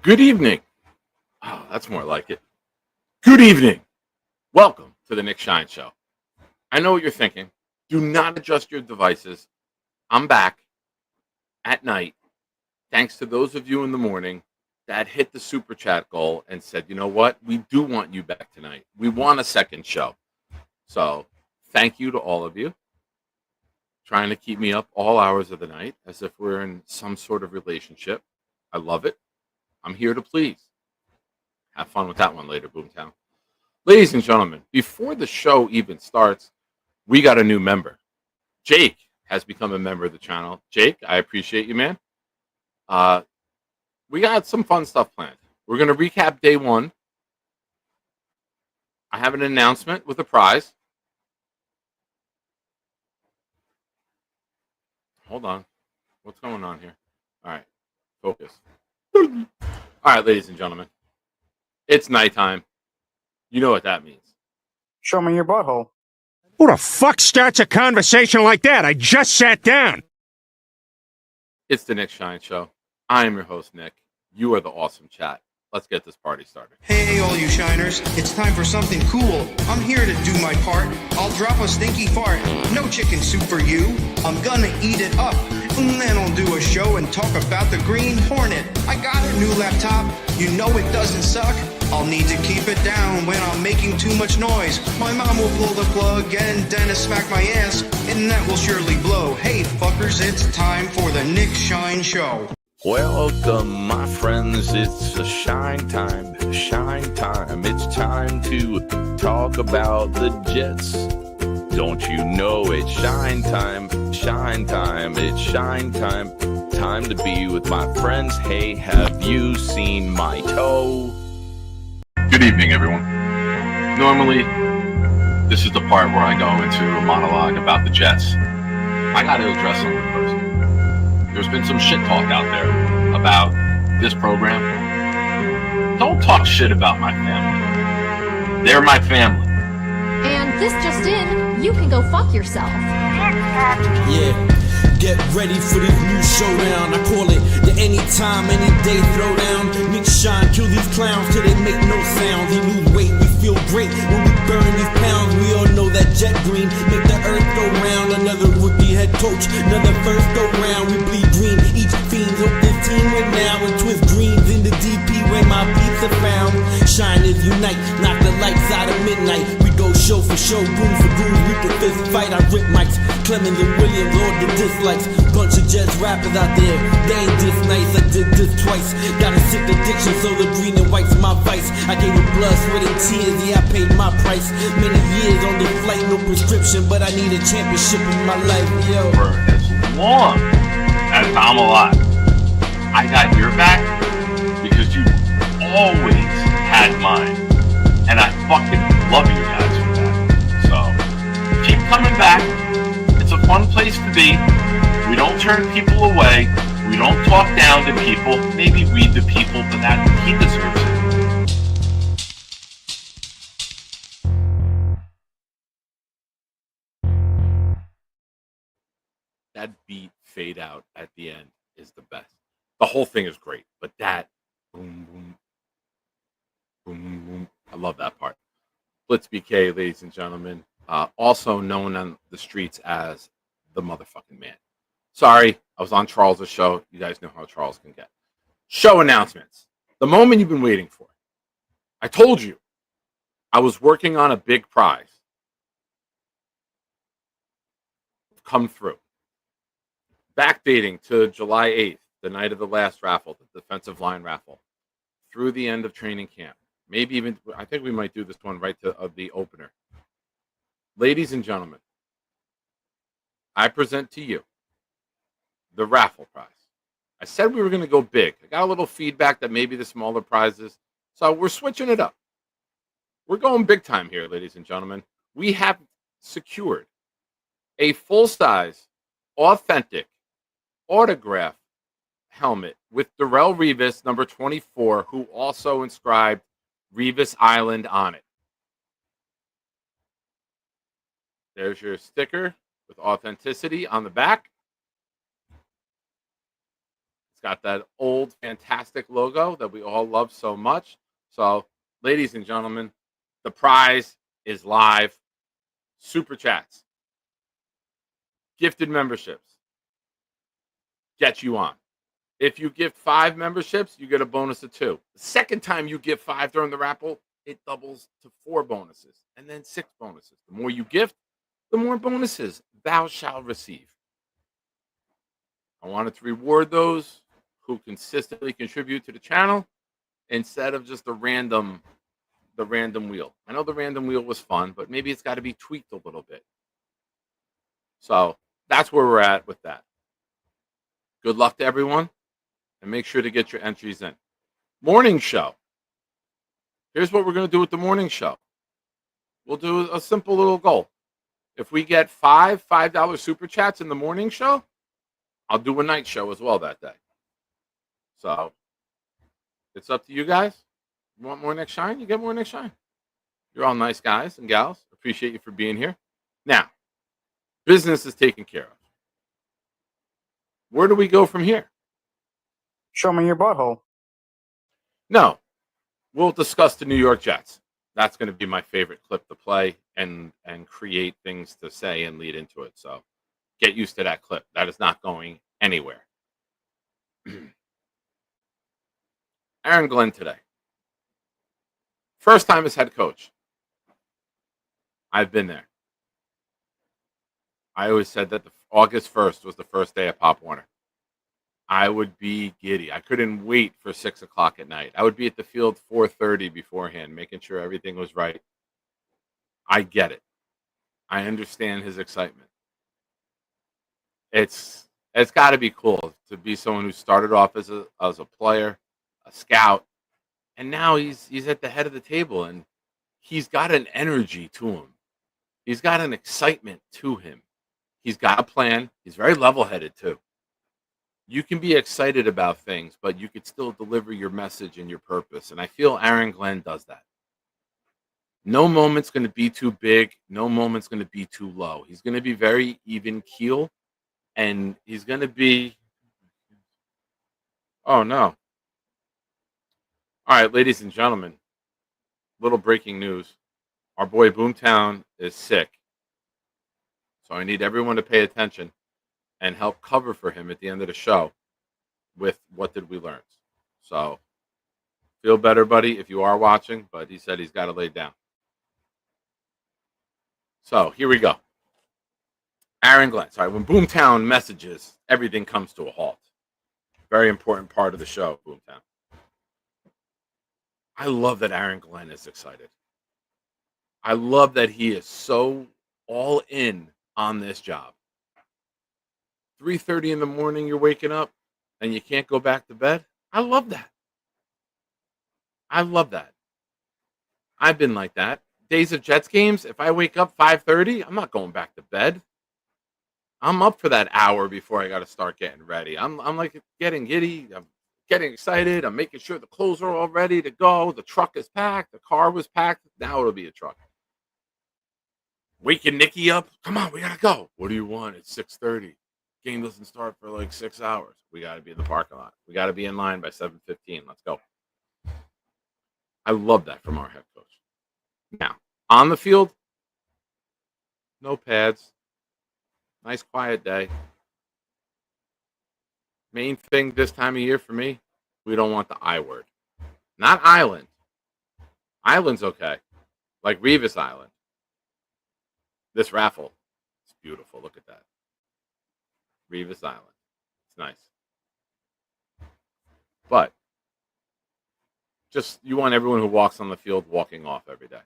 Good evening. Oh, that's more like it. Good evening. Welcome to the Nick Shine Show. I know what you're thinking. Do not adjust your devices. I'm back at night, thanks to those of you in the morning that hit the super chat goal and said, you know what? We do want you back tonight. We want a second show. So thank you to all of you. Trying to keep me up all hours of the night as if we're in some sort of relationship. I love it. I'm here to please. Have fun with that one later, Boomtown. Ladies and gentlemen, before the show even starts, we got a new member. Jake has become a member of the channel. Jake, I appreciate you, man. We got some fun stuff planned. We're going to recap day one. I have an announcement with a prize. Hold on. What's going on here? All right. Focus. All right, ladies and gentlemen. It's nighttime. You know what that means. Show me your butthole. Who the fuck starts a conversation like that? I just sat down. It's the Nick Shine Show. I am your host, Nick. You are the awesome chat. Let's get this party started. Hey, all you shiners. It's time for something cool. I'm here to do my part. I'll drop a stinky fart. No chicken soup for you. I'm gonna eat it up. And then I'll do a show and talk about the Green Hornet. I got a new laptop. You know it doesn't suck. I'll need to keep it down when I'm making too much noise. My mom will pull the plug and Dennis smack my ass, and that will surely blow. Hey, fuckers, it's time for the Nick Shine Show. Welcome, my friends, it's a shine time, it's time to talk about the Jets. Don't you know it's shine time, it's shine time to be with my friends. Hey, have you seen my toe? Good evening, everyone. Normally, this is the part where I go into a monologue about the Jets. I got to address something first. There's been some shit talk out there about this program. Don't talk shit about my family. They're my family. And this just in, you can go fuck yourself. Yeah, get ready for this new showdown. I call it the anytime, any day throwdown. Nick Shine, kill these clowns till they make no sound. They lose weight, we feel great when we burn these pounds. We all know that jet green make the earth go round. Another rookie head coach, another first go round. We bleed green, each fiend hope this team win now. And twist greens in the DP where my peeps are found. Shiners unite, knock the lights out of midnight. We go show for show, goon for goon, we can fist fight. I rip mics, Clemens and Williams, all the dislikes. Bunch of Jets rappers out there, they ain't this nice. I did this twice, got a sick addiction, so the green and white's my vice. I gave it blood, sweat and tears, yeah I paid my price. Many years on the flight, no prescription, but I need a championship in my life, yo. For as long as I'm alive, I got your back because you always had mine. And I fucking love you guys for that. So, keep coming back. It's a fun place to be. We don't turn people away. We don't talk down to people. Maybe we the people, but that he deserves it. That beat fade out at the end is the best. The whole thing is great, but that boom, boom, boom, boom. I love that part. Blitz BK, ladies and gentlemen, also known on the streets as the motherfucking man. Sorry, I was on Charles' show. You guys know how Charles can get. Show announcements. The moment you've been waiting for. I told you I was working on a big prize. Come through. Backdating to July 8th, the night of the last raffle, the defensive line raffle, through the end of training camp. Maybe even, I think we might do this one right to the opener. Ladies and gentlemen, I present to you the raffle prize. I said we were going to go big. I got a little feedback that maybe the smaller prizes. So we're switching it up. We're going big time here, ladies and gentlemen. We have secured a full-size, authentic, autograph helmet with Darrelle Revis, number 24, who also inscribed Revis Island on it. There's your sticker with authenticity on the back. got that old fantastic logo that we all love so much. So, ladies and gentlemen, the prize is live. Super chats, gifted memberships, get you on. If you gift 5 memberships, you get a bonus of 2. The second time you gift 5 during the raffle, it doubles to 4 bonuses and then 6 bonuses. The more you gift, the more bonuses thou shalt receive. I wanted to reward those who consistently contribute to the channel instead of just the random wheel. I know the random wheel was fun, but maybe it's got to be tweaked a little bit. So that's where we're at with that. Good luck to everyone, and make sure to get your entries in. Morning show. Here's what we're going to do with the morning show. We'll do a simple little goal. If we get 5 $5 super chats in the morning show, I'll do a night show as well that day. So it's up to you guys. You want more Nick Shine? You get more Nick Shine. You're all nice guys and gals. Appreciate you for being here. Now, business is taken care of. Where do we go from here? Show me your butthole. No, we'll discuss the New York Jets. That's going to be my favorite clip to play and create things to say and lead into it. So get used to that clip. That is not going anywhere. Aaron Glenn today. First time as head coach. I've been there. I always said that August 1st was the first day at Pop Warner. I would be giddy. I couldn't wait for 6 o'clock at night. I would be at the field 4:30 beforehand, making sure everything was right. I get it. I understand his excitement. It's got to be cool to be someone who started off as a player, a scout, and now he's at the head of the table, and he's got an energy to him. He's got an excitement to him. He's got a plan. He's very level-headed too. You can be excited about things, but you could still deliver your message and your purpose. And I feel Aaron Glenn does that. No moment's going to be too big. No moment's going to be too low. He's going to be very even keel, and he's going to be. Oh no! All right, ladies and gentlemen, little breaking news. Our boy Boomtown is sick. So I need everyone to pay attention and help cover for him at the end of the show with What Did We Learn? So feel better, buddy, if you are watching, but he said he's got to lay down. So here we go. Aaron Glenn. Sorry, when Boomtown messages, everything comes to a halt. Very important part of the show, Boomtown. I love that Aaron Glenn is excited. I love that he is so all in on this job. 3:30 in the morning, you're waking up and you can't go back to bed. I love that. I love that. I've been like that. Days of Jets games, if I wake up 5:30, I'm not going back to bed. I'm up for that hour before I got to start getting ready. I'm like getting giddy. I'm getting excited. I'm making sure the clothes are all ready to go. The truck is packed. The car was packed. Now it'll be a truck. Waking Nikki up. Come on, we got to go. What do you want? It's 6:30. Game doesn't start for like 6 hours. We got to be in the parking lot. We got to be in line by 7:15. Let's go. I love that from our head coach. Now, on the field, no pads. Nice quiet day. Main thing this time of year for me, we don't want the I word. Not island. Island's okay. Like Revis Island. This raffle, it's beautiful. Look at that. Revis Island. It's nice. But just you want everyone who walks on the field walking off every day.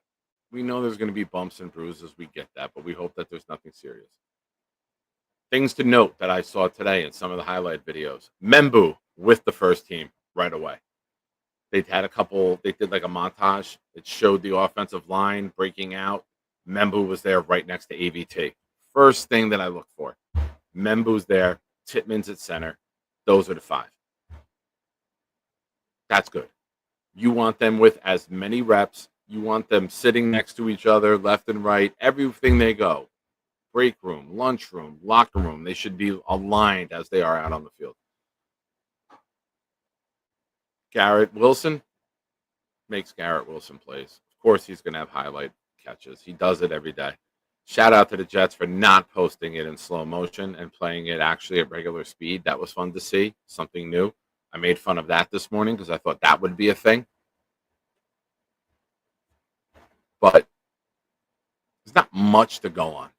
We know there's going to be bumps and bruises. We get that, but we hope that there's nothing serious. Things to note that I saw today in some of the highlight videos. Membu with the first team right away. They did like a montage. It showed the offensive line breaking out. Membu was there right next to AVT. First thing that I look for. Membu's there. Titman's at center. Those are the 5. That's good. You want them with as many reps. You want them sitting next to each other, left and right, everything they go. Break room, lunch room, locker room. They should be aligned as they are out on the field. Garrett Wilson makes Garrett Wilson plays. Of course, he's going to have highlight catches. He does it every day. Shout out to the Jets for not posting it in slow motion and playing it actually at regular speed. That was fun to see. Something new. I made fun of that this morning because I thought that would be a thing. But there's not much to go on.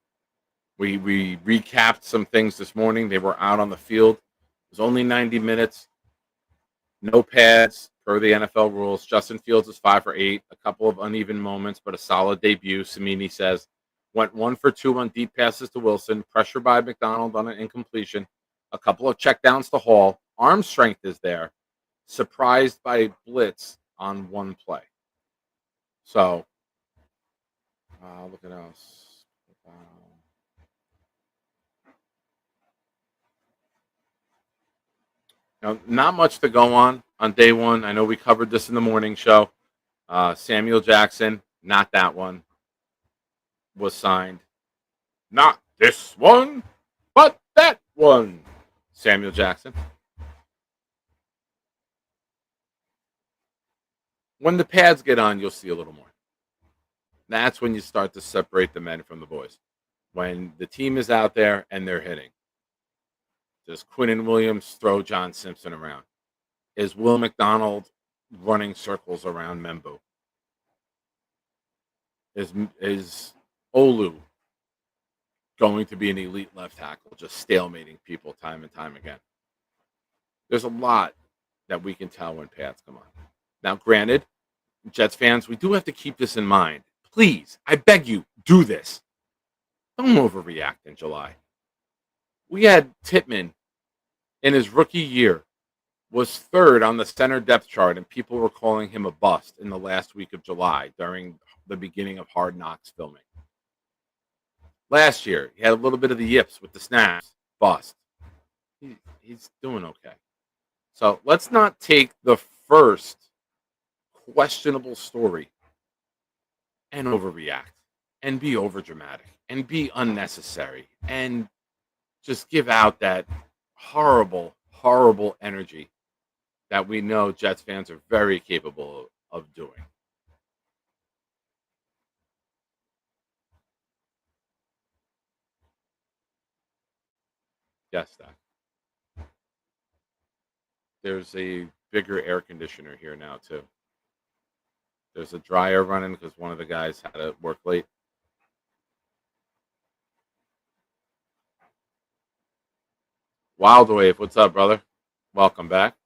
We recapped some things this morning. They were out on the field. It was only 90 minutes. No pads per the NFL rules. Justin Fields is 5 for 8. A couple of uneven moments, but a solid debut. Samini says went 1 for 2 on deep passes to Wilson. Pressure by McDonald on an incompletion. A couple of checkdowns to Hall. Arm strength is there. Surprised by blitz on one play. So, look at us. Now, not much to go on day one. I know we covered this in the morning show. Samuel Jackson, not that one, was signed. Not this one, but that one. Samuel Jackson. When the pads get on, you'll see a little more. That's when you start to separate the men from the boys. When the team is out there and they're hitting. Does Quinnen Williams throw John Simpson around? Is Will McDonald running circles around Membu? Is Olu going to be an elite left tackle, just stalemating people time and time again? There's a lot that we can tell when pads come on. Now, granted, Jets fans, we do have to keep this in mind. Please, I beg you, do this. Don't overreact in July. We had Tippmann in his rookie year was third on the center depth chart, and people were calling him a bust in the last week of July during the beginning of Hard Knocks filming. Last year, he had a little bit of the yips with the snaps. Bust. He's doing okay. So let's not take the first questionable story and overreact and be overdramatic and be unnecessary and just give out that horrible, horrible energy that we know Jets fans are very capable of doing. Yes, that. There's a bigger air conditioner here now, too. There's a dryer running because one of the guys had to work late. Wild Wave, what's up, brother? Welcome back.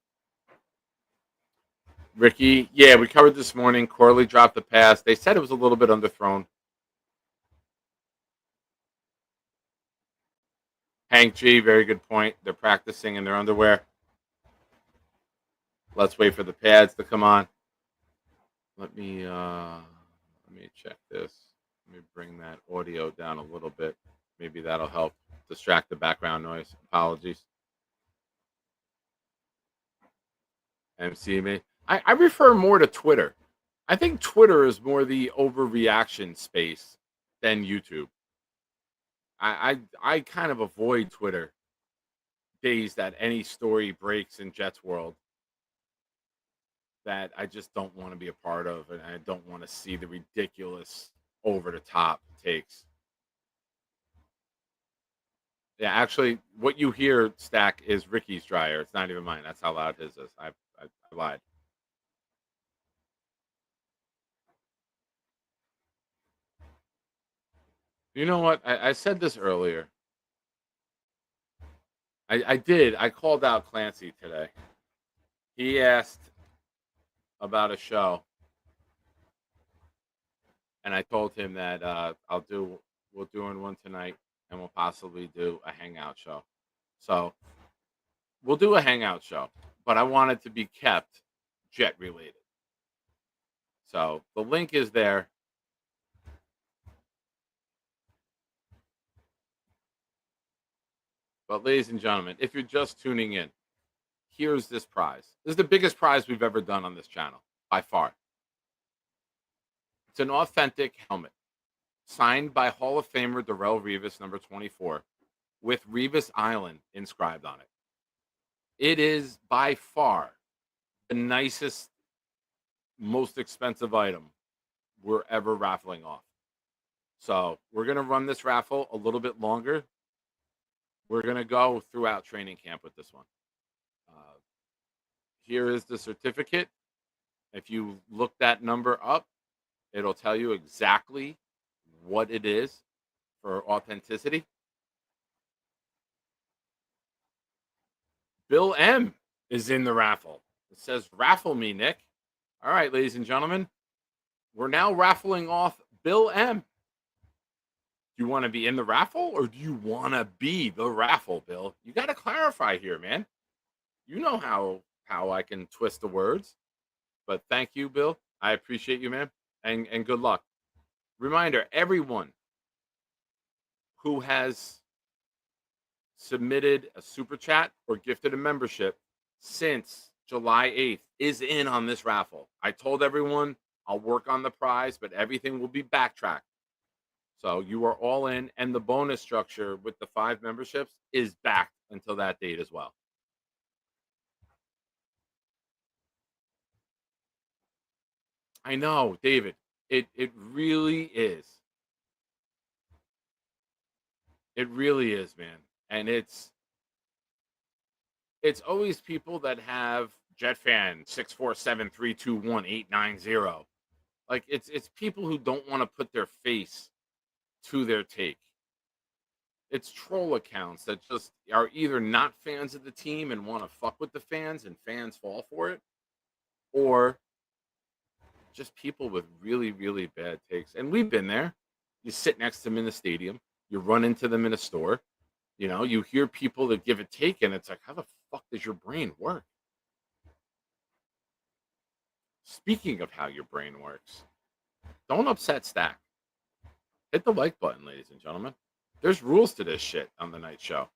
Ricky, yeah, we covered this morning. Corley dropped the pass. They said it was a little bit underthrown. Hank G, very good point. They're practicing in their underwear. Let's wait for the pads to come on. Let me check this. Let me bring that audio down a little bit. Maybe that'll help distract the background noise. Apologies. MC me. I refer more to Twitter. I think Twitter is more the overreaction space than YouTube. I kind of avoid Twitter days that any story breaks in Jets world that I just don't want to be a part of, and I don't want to see the ridiculous over-the-top takes. Yeah, actually, what you hear, Stack, is Ricky's dryer. It's not even mine. That's how loud his is. I lied. You know what? I said this earlier. I did. I called out Clancy today. He asked about a show, and I told him that we'll do one tonight, and we'll possibly do a hangout show. So we'll do a hangout show, but I want it to be kept Jet related. So the link is there. But ladies and gentlemen, if you're just tuning in, here's this prize. This is the biggest prize we've ever done on this channel, by far. It's an authentic helmet, signed by Hall of Famer Darrelle Revis, number 24, with Revis Island inscribed on it. It is by far the nicest, most expensive item we're ever raffling off. So we're going to run this raffle a little bit longer. We're going to go throughout training camp with this one. Here is the certificate. If you look that number up, it'll tell you exactly what it is for authenticity. Bill M is in the raffle. It says, raffle me, Nick. All right, ladies and gentlemen, we're now raffling off Bill M. Do you want to be in the raffle or do you want to be the raffle, Bill? You got to clarify here, man. You know how I can twist the words. But thank you, Bill. I appreciate you, man. And good luck. Reminder, everyone who has submitted a super chat or gifted a membership since July 8th is in on this raffle. I told everyone I'll work on the prize, but everything will be backtracked. So you are all in, and the bonus structure with the 5 memberships is backed until that date as well. I know, David. It really is. It really is, man. And it's always people that have JetFan 647-321-890. Like it's people who don't want to put their face to their take. It's troll accounts that just are either not fans of the team and want to fuck with the fans and fans fall for it, or just people with really, really bad takes. And we've been there. You sit next to them in the stadium. You run into them in a store. You know, you hear people that give a take, and it's like, how the fuck does your brain work? Speaking of how your brain works, don't upset Stack. Hit the like button, ladies and gentlemen. There's rules to this shit on the night show.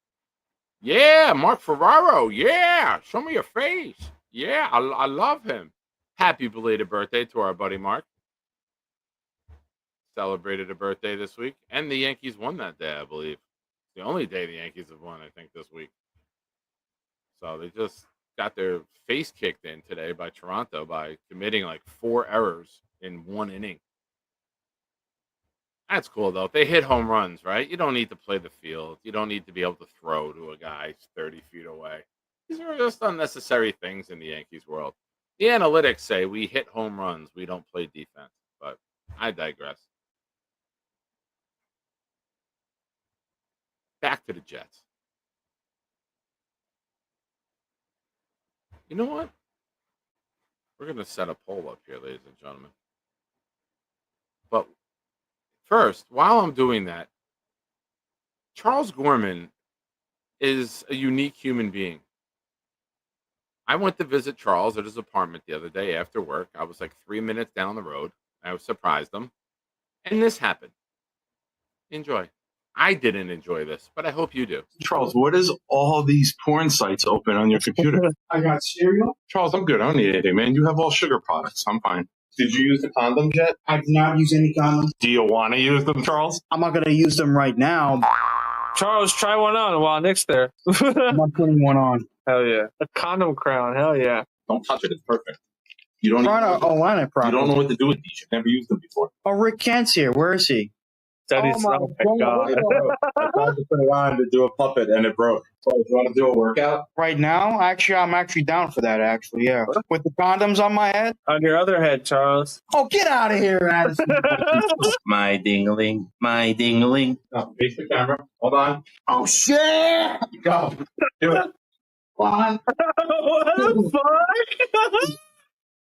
Yeah, Mark Ferraro. Yeah, show me your face. Yeah, I love him. Happy belated birthday to our buddy Mark. Celebrated a birthday this week. And the Yankees won that day, I believe. The only day the Yankees have won, I think, this week. So they just got their face kicked in today by Toronto by committing like 4 errors in 1 inning. That's cool, though. They hit home runs, right? You don't need to play the field. You don't need to be able to throw to a guy 30 feet away. These are just unnecessary things in the Yankees world. The analytics say we hit home runs. We don't play defense. But I digress. Back to the Jets. You know what? We're going to set a poll up here, ladies and gentlemen. But first, while I'm doing that, Charles Gorman is a unique human being. I went to visit Charles at his apartment the other day after work. I was like 3 minutes down the road. I surprised him. And this happened. Enjoy. I didn't enjoy this, but I hope you do. Charles, what is all these porn sites open on your computer? I got cereal. Charles, I'm good. I don't need anything, man. You have all sugar products. I'm fine. Did you use the condoms yet? I did not use any condoms. Do you want to use them, Charles? I'm not going to use them right now. Charles, try one on while Nick's there. I'm not putting one on. Hell yeah. A condom crown. Hell yeah. Don't touch it. It's perfect. You don't, Trying to align it properly. You don't know what to do with these. You've never used them before. Oh, Rick Kent's here. Where is he? Daddy's Oh my God. I tried to put it on to do a puppet and it broke. So you want to do a workout? Right now? Actually, I'm actually down for that, actually, yeah. With the condoms on my head? On your other head, Charles. Oh, get out of here, Addison. My ding-a-ling. My ding-a-ling. Oh, face the camera. Hold on. Oh, shit! Go. Do it. 1, What the fuck?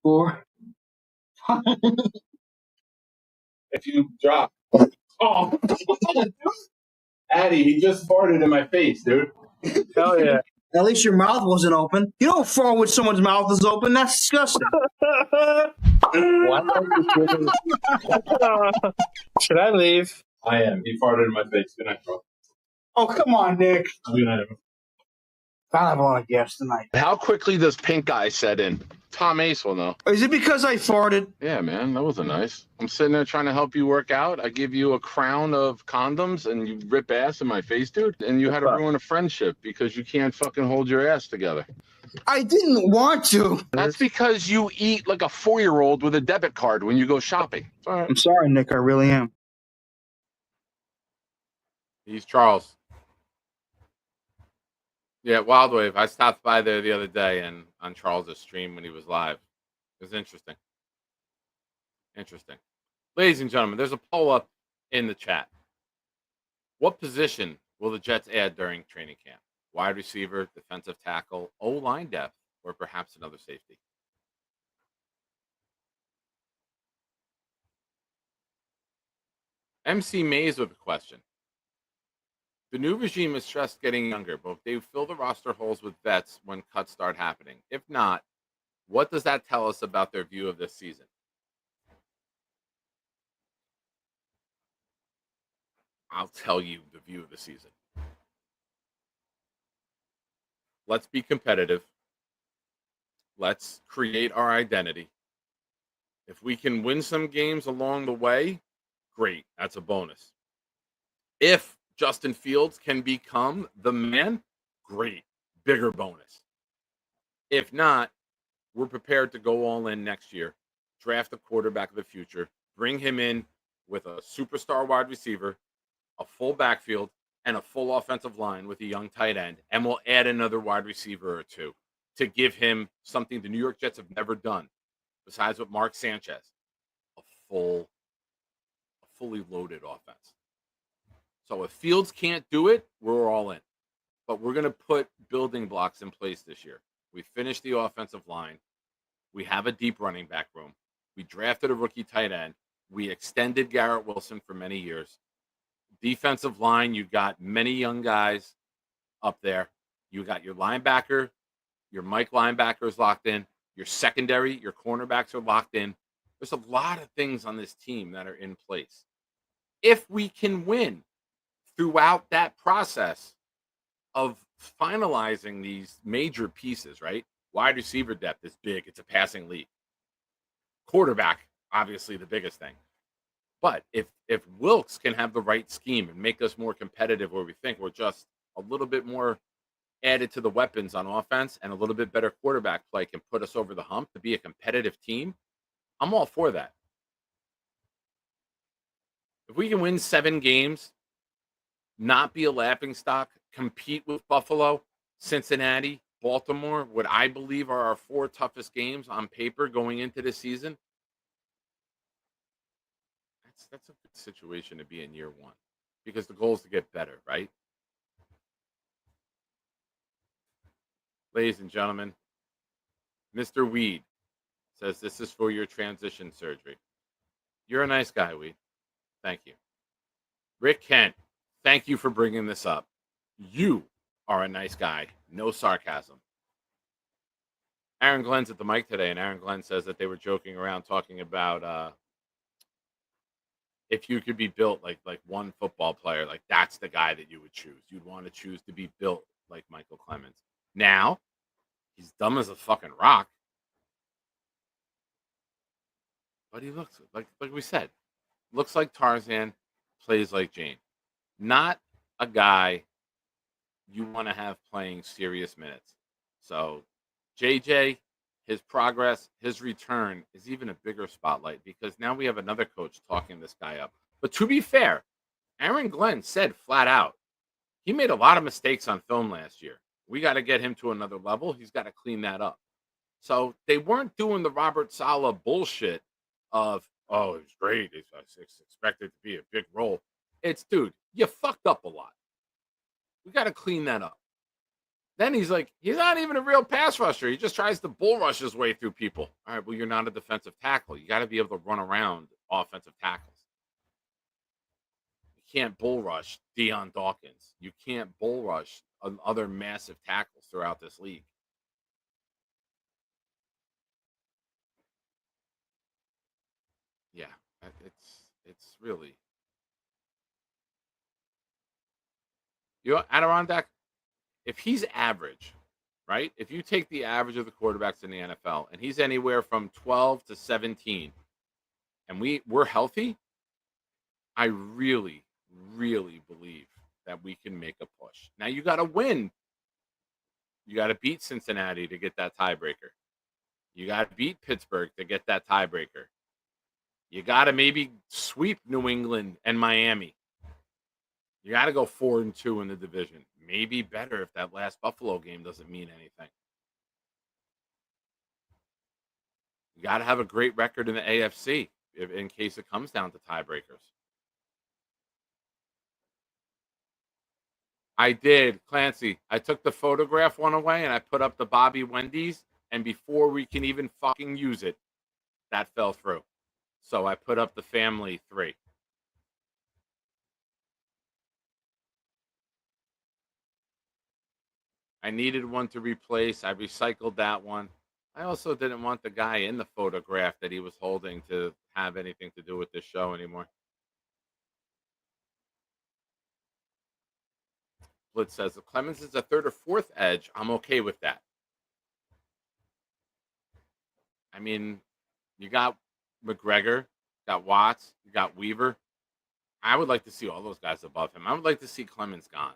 4. If you drop. Oh, Addie, he just farted in my face, dude. Hell yeah. At least your mouth wasn't open. You don't fart when someone's mouth is open. That's disgusting. Should I leave? I am. He farted in my face. Good night, bro. Oh, come on, Nick. Good night, everyone. I have a lot of guests tonight. How quickly does pink eye set in? Tom Ace will know. Is it because I farted? Yeah, man, that wasn't nice. I'm sitting there trying to help you work out. I give you a crown of condoms and you rip ass in my face, dude. And you had to ruin a friendship because you can't fucking hold your ass together. I didn't want to. That's because you eat like a 4-year-old with a debit card when you go shopping. It's all right. I'm sorry, Nick. I really am. He's Charles. Yeah, Wild Wave. I stopped by there the other day and on Charles's stream when he was live. It was interesting. Interesting. Ladies and gentlemen, there's a poll up in the chat. What position will the Jets add during training camp? Wide receiver, defensive tackle, O-line depth, or perhaps another safety? MC Mays with a question. The new regime is stressed getting younger, but if they fill the roster holes with vets when cuts start happening. If not, what does that tell us about their view of this season? I'll tell you the view of the season. Let's be competitive. Let's create our identity. If we can win some games along the way, great. That's a bonus. If Justin Fields can become the man, great. Bigger bonus. If not, we're prepared to go all in next year, draft a quarterback of the future, bring him in with a superstar wide receiver, a full backfield, and a full offensive line with a young tight end, and we'll add another wide receiver or two to give him something the New York Jets have never done, besides with Mark Sanchez, a fully loaded offense. So if Fields can't do it, we're all in. But we're going to put building blocks in place this year. We finished the offensive line. We have a deep running back room. We drafted a rookie tight end. We extended Garrett Wilson for many years. Defensive line, you got many young guys up there. You got your linebacker, your Mike linebacker is locked in. Your secondary, your cornerbacks are locked in. There's a lot of things on this team that are in place. If we can win throughout that process of finalizing these major pieces, right? Wide receiver depth is big. It's a passing league. Quarterback, obviously the biggest thing. But if Wilkes can have the right scheme and make us more competitive where we think we're just a little bit more added to the weapons on offense and a little bit better quarterback play can put us over the hump to be a competitive team, I'm all for that. If we can win 7 games, not be a laughingstock, compete with Buffalo, Cincinnati, Baltimore, what I believe are our 4 toughest games on paper going into this season, that's a good situation to be in year 1 because the goal is to get better, right? Ladies and gentlemen, Mr. Weed says this is for your transition surgery. You're a nice guy, Weed. Thank you. Rick Kent, thank you for bringing this up. You are a nice guy. No sarcasm. Aaron Glenn's at the mic today, and Aaron Glenn says that they were joking around talking about if you could be built like one football player, like that's the guy that you would choose. You'd want to choose to be built like Michael Clemens. Now, he's dumb as a fucking rock. But he looks like we said, looks like Tarzan, plays like Jane. Not a guy you want to have playing serious minutes. So, JJ, his progress, his return is even a bigger spotlight because now we have another coach talking this guy up. But to be fair, Aaron Glenn said flat out, he made a lot of mistakes on film last year. We got to get him to another level. He's got to clean that up. So they weren't doing the Robert Saleh bullshit of, oh, it's great. It's expected to be a big role. It's, dude, you fucked up a lot. We got to clean that up. Then he's like, he's not even a real pass rusher. He just tries to bull rush his way through people. All right, well, you're not a defensive tackle. You got to be able to run around offensive tackles. You can't bull rush Deion Dawkins. You can't bull rush other massive tackles throughout this league. Yeah, it's really. You know, Adirondack, if he's average, right? If you take the average of the quarterbacks in the NFL and he's anywhere from 12 to 17 and we're healthy, I really, really believe that we can make a push. Now you got to win. You got to beat Cincinnati to get that tiebreaker. You got to beat Pittsburgh to get that tiebreaker. You got to maybe sweep New England and Miami. You got to go 4-2 in the division. Maybe better if that last Buffalo game doesn't mean anything. You got to have a great record in the AFC in case it comes down to tiebreakers. I did, Clancy. I took the photograph one away and I put up the Bobby Wendy's, and before we can even fucking use it, that fell through. So I put up the family 3. I needed one to replace. I recycled that one. I also didn't want the guy in the photograph that he was holding to have anything to do with this show anymore. Blitz says, if Clemens is a 3rd or 4th edge, I'm okay with that. I mean, you got McGregor, got Watts, you got Weaver. I would like to see all those guys above him. I would like to see Clemens gone.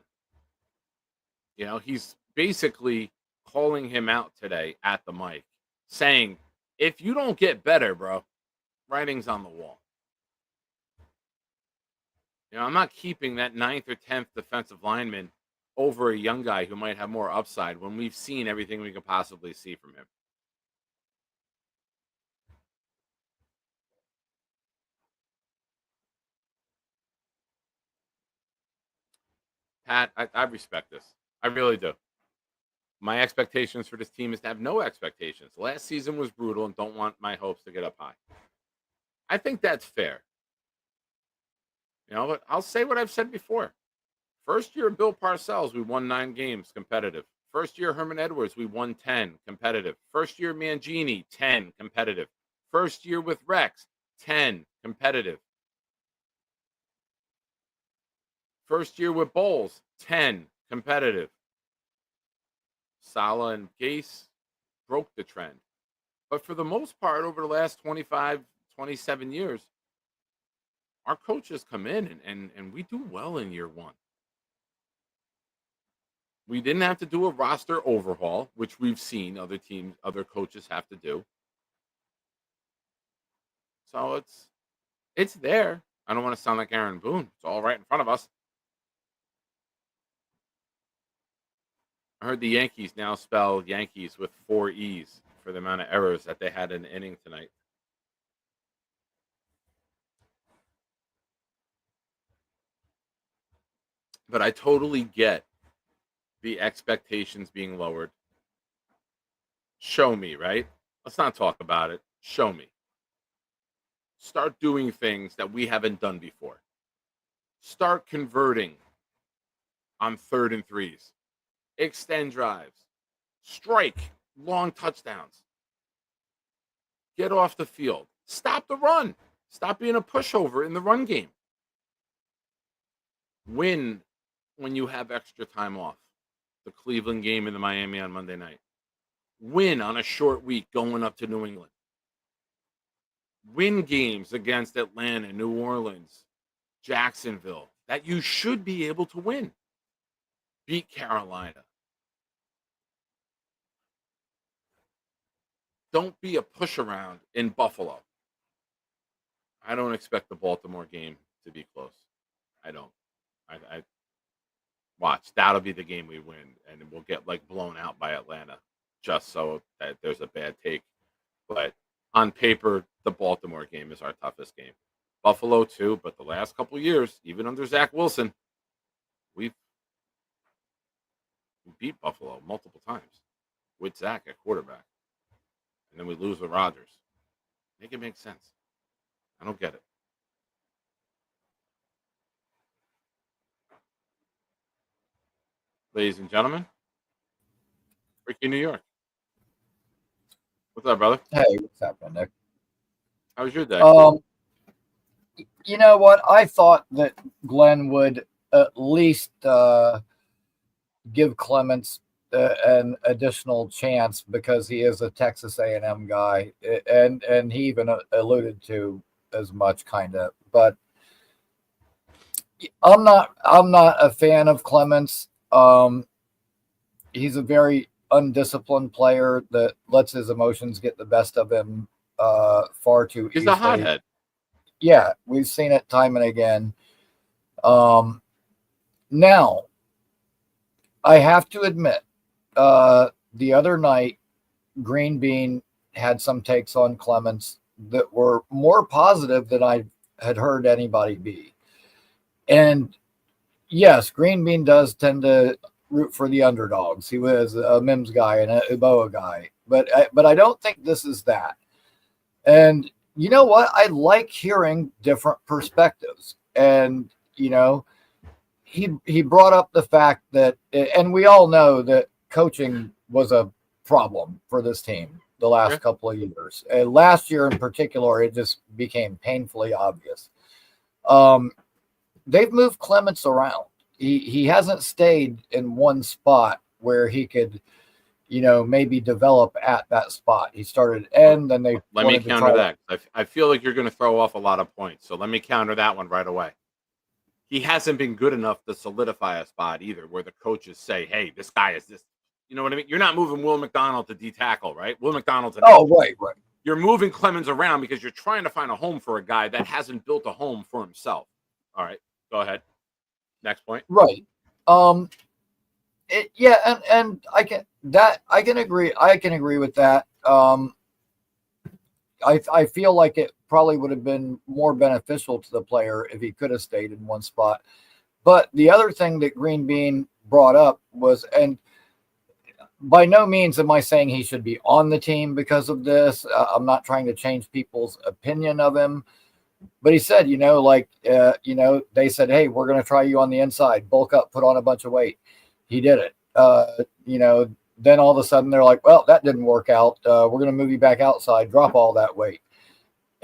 You know, he's basically calling him out today at the mic, saying, if you don't get better, bro, writing's on the wall. You know, I'm not keeping that 9th or 10th defensive lineman over a young guy who might have more upside when we've seen everything we could possibly see from him. Pat, I respect this. I really do. My expectations for this team is to have no expectations. Last season was brutal and don't want my hopes to get up high. I think that's fair. You know, but I'll say what I've said before. First year of Bill Parcells, we won 9 games competitive. First year Herman Edwards, we won 10 competitive. First year Mangini, 10 competitive. First year with Rex, 10 competitive. First year with Bowles, 10 competitive. Saleh and Gase broke the trend. But for the most part, over the last 25, 27 years, our coaches come in and we do well in year 1. We didn't have to do a roster overhaul, which we've seen other teams, other coaches have to do. So it's there. I don't want to sound like Aaron Boone. It's all right in front of us. I heard the Yankees now spell Yankees with 4 E's for the amount of errors that they had in the inning tonight. But I totally get the expectations being lowered. Show me, right? Let's not talk about it. Show me. Start doing things that we haven't done before. Start converting on 3rd and 3s. Extend drives. Strike long touchdowns. Get off the field. Stop the run. Stop being a pushover in the run game. Win when you have extra time off. The Cleveland game and the Miami on Monday night. Win on a short week going up to New England. Win games against Atlanta, New Orleans, Jacksonville that you should be able to win. Beat Carolina. Don't be a push around in Buffalo. I don't expect the Baltimore game to be close. I don't. I watch. That'll be the game we win, and we'll get like blown out by Atlanta just so that there's a bad take. But on paper, the Baltimore game is our toughest game. Buffalo too, but the last couple of years, even under Zach Wilson, we beat Buffalo multiple times with Zach at quarterback. And then we lose with Rodgers. Make it make sense. I don't get it. Ladies and gentlemen, Ricky, New York. What's up, brother? Hey, what's happening, Nick? How was your day? You know what? I thought that Glenn would at least give Clements an additional chance because he is a Texas A&M guy, and he even alluded to as much, kind of. But I'm not a fan of Clements. He's a very undisciplined player that lets his emotions get the best of him far too easily. He's a hothead. Yeah, we've seen it time and again. Now, I have to admit, the other night, Green Bean had some takes on Clements that were more positive than I had heard anybody be. And yes, Green Bean does tend to root for the underdogs. He was a Mims guy and a Eboa guy, but I don't think this is that. And you know what? I like hearing different perspectives. And he brought up the fact that, and we all know that coaching was a problem for this team the last couple of years. Last year in particular, it just became painfully obvious. They've moved Clements around. He hasn't stayed in one spot where he could, maybe develop at that spot. He started and then they let me counter that. I feel like you're going to throw off a lot of points. So let me counter that one right away. He hasn't been good enough to solidify a spot either, where the coaches say, "Hey, this guy is this." You know what I mean? You're not moving Will McDonald to D tackle, right? Will McDonald's an right. You're moving Clemens around because you're trying to find a home for a guy that hasn't built a home for himself. All right, go ahead. Next point. Right. And I can agree. I can agree with that. I feel like it probably would have been more beneficial to the player if he could have stayed in one spot. But the other thing that Green Bean brought up was, and by no means am I saying he should be on the team because of this. I'm not trying to change people's opinion of him. But he said, they said, "Hey, we're going to try you on the inside, bulk up, put on a bunch of weight." He did it. Then all of a sudden they're like, "Well, that didn't work out. We're going to move you back outside, drop all that weight."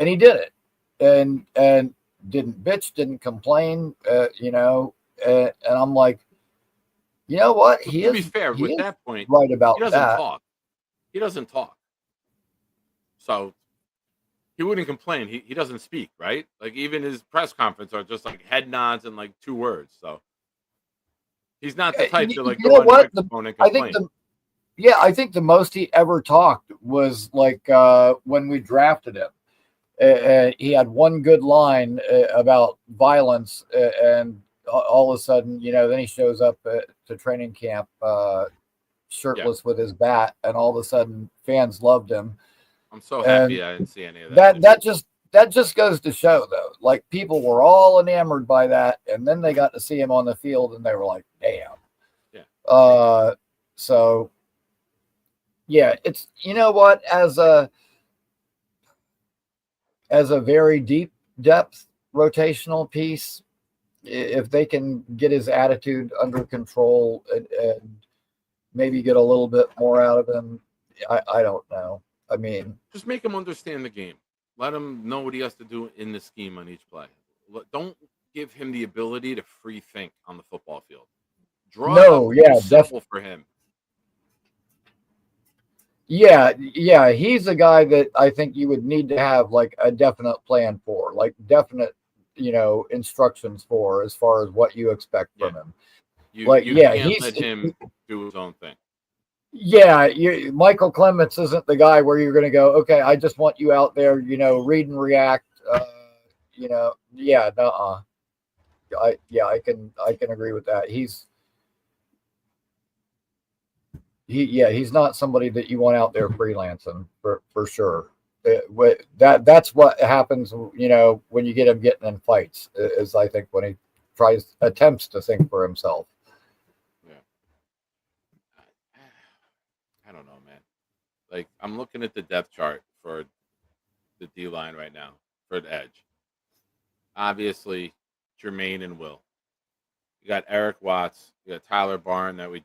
And he did it, and didn't bitch, didn't complain, and I'm like, you know what? To be fair, with that point, right about he doesn't that. talk. He doesn't talk. So he wouldn't complain. He doesn't speak, right? Like even his press conference are just like head nods and like two words. So he's not the type to like go on the microphone and complain. I think the most he ever talked was like when we drafted him. He had one good line about violence, and all of a sudden, then he shows up to training camp shirtless with his bat, and all of a sudden, fans loved him. I'm so happy I didn't see any of that. That just goes to show, though. Like people were all enamored by that, and then they got to see him on the field, and they were like, "Damn." Yeah. So. Yeah, it's what, as a very deep depth rotational piece, if they can get his attitude under control and maybe get a little bit more out of him, I don't know. I mean, just make him understand the game. Let him know what he has to do in the scheme on each play. Don't give him the ability to free think on the football field. Simple for him. Yeah, he's a guy that I think you would need to have like a definite plan for, like definite, instructions for as far as what you expect from him. You can't let him do his own thing. Yeah, Michael Clements isn't the guy where you're going to go, "Okay, I just want you out there, read and react." I can agree with that. He's not somebody that you want out there freelancing for sure. That's what happens, when you get him getting in fights, is I think when he attempts to think for himself. Yeah. I don't know, man. Like I'm looking at the depth chart for the D line right now for the edge. Obviously, Jermaine and Will. You got Eric Watts. You got Tyler Barron that we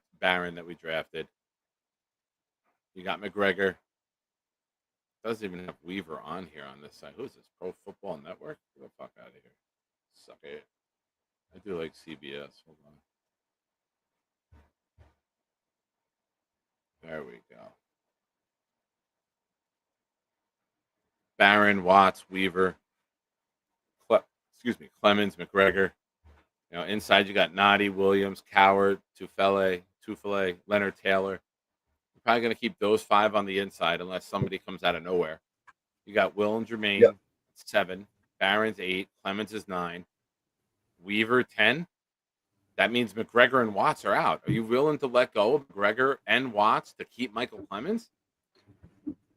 drafted. You got McGregor. Doesn't even have Weaver on here on this side. Who is this? Pro Football Network? Get the fuck out of here. Suck it. I do like CBS. Hold on. There we go. Barron, Watts, Weaver, Clemens, McGregor. You know, inside you got Noddy, Williams, Coward, Tufele, Leonard Taylor. You're probably going to keep those 5 on the inside unless somebody comes out of nowhere. You got Will and Jermaine, 7. Barron's 8. Clemens is 9. Weaver, 10. That means McGregor and Watts are out. Are you willing to let go of McGregor and Watts to keep Michael Clemens?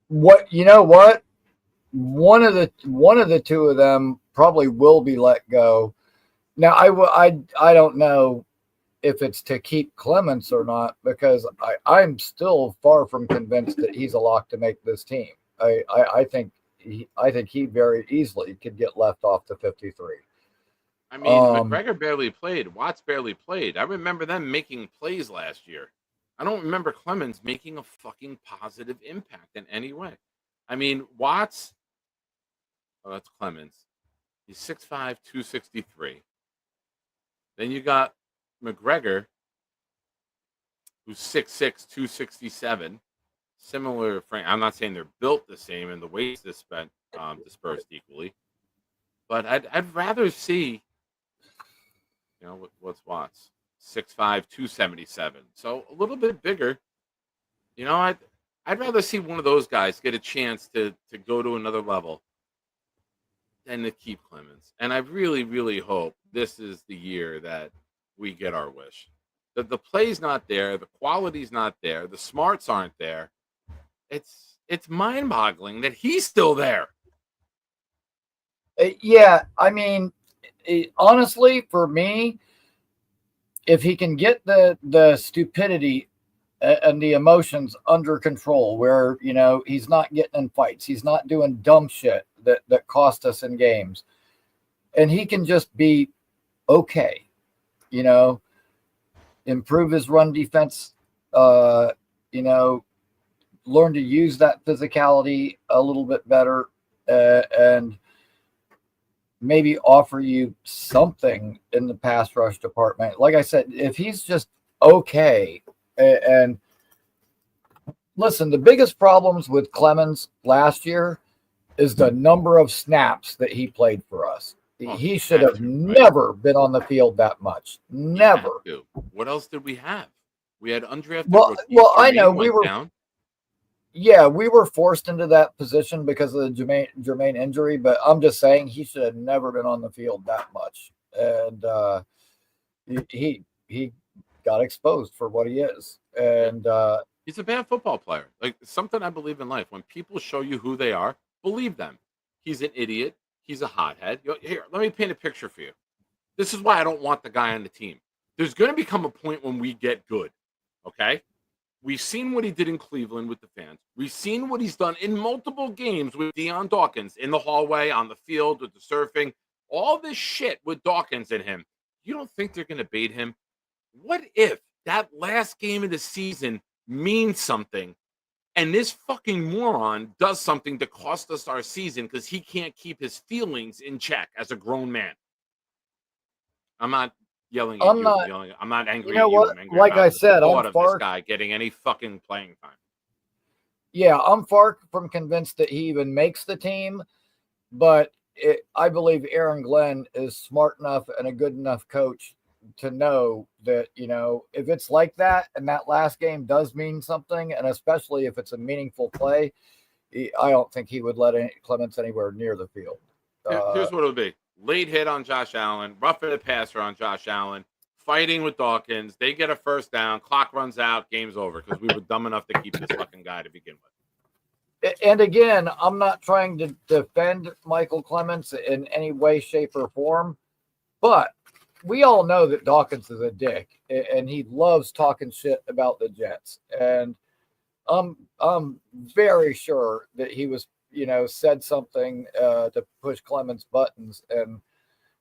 What, you know what? One of the two of them probably will be let go. Now, I don't know if it's to keep Clemens or not, because I'm still far from convinced that he's a lock to make this team. I think he very easily could get left off the 53. I mean, McGregor barely played. Watts barely played. I remember them making plays last year. I don't remember Clemens making a fucking positive impact in any way. I mean, Watts, that's Clemens. He's 6'5", 263. Then you got McGregor, who's 6'6", 267. Similar frame. I'm not saying they're built the same and the weights dispersed equally. But I'd rather see, you know, what's Watts? 6'5", 277. So a little bit bigger. You know, I'd rather see one of those guys get a chance to go to another level than to keep Clemens. And I really, really hope this is the year that we get our wish. That the play's not there, the quality's not there, the smarts aren't there. It's mind-boggling that he's still there. Yeah, I mean, honestly, for me, if he can get the stupidity and the emotions under control, where, you know, he's not getting in fights, he's not doing dumb shit that cost us in games, and he can just be okay, you know, improve his run defense, you know, learn to use that physicality a little bit better, and maybe offer you something in the pass rush department. Like I said, if he's just okay. And listen, the biggest problems with Clemens last year is the number of snaps that he played for us. He should have never been on the field that much. Never. What else did we have? We had undrafted. Well, I know we were down. Yeah, we were forced into that position because of the Jermaine injury, but I'm just saying he should have never been on the field that much. And he got exposed for what he is. And he's a bad football player. Like, something I believe in life. When people show you who they are, believe them. He's an idiot. He's a hothead. Here, let me paint a picture for you. This is why I don't want the guy on the team. There's going to become a point when we get good, okay? We've seen what he did in Cleveland with the fans. We've seen what he's done in multiple games with Deion Dawkins in the hallway, on the field, with the surfing. All this shit with Dawkins and him. You don't think they're going to bait him? What if that last game of the season means something and this fucking moron does something to cost us our season because he can't keep his feelings in check as a grown man? I'm not yelling at you. I'm not angry you know at you. What? I'm angry like about I said, the I'm thought of far, this guy getting any fucking playing time. Yeah, I'm far from convinced that he even makes the team, but I believe Aaron Glenn is smart enough and a good enough coach to know that, you know, if it's like that and that last game does mean something, and especially if it's a meaningful play, I don't think he would let Clemens anywhere near the field. Here's what it would be. Late hit on Josh Allen, roughing the passer on Josh Allen, fighting with Dawkins. They get a first down, clock runs out, game's over because we were dumb enough to keep this fucking guy to begin with. And again, I'm not trying to defend Michael Clemens in any way, shape, or form, but we all know that Dawkins is a dick and he loves talking shit about the Jets. And I'm very sure that he was, you know, said something to push Clemens' buttons, and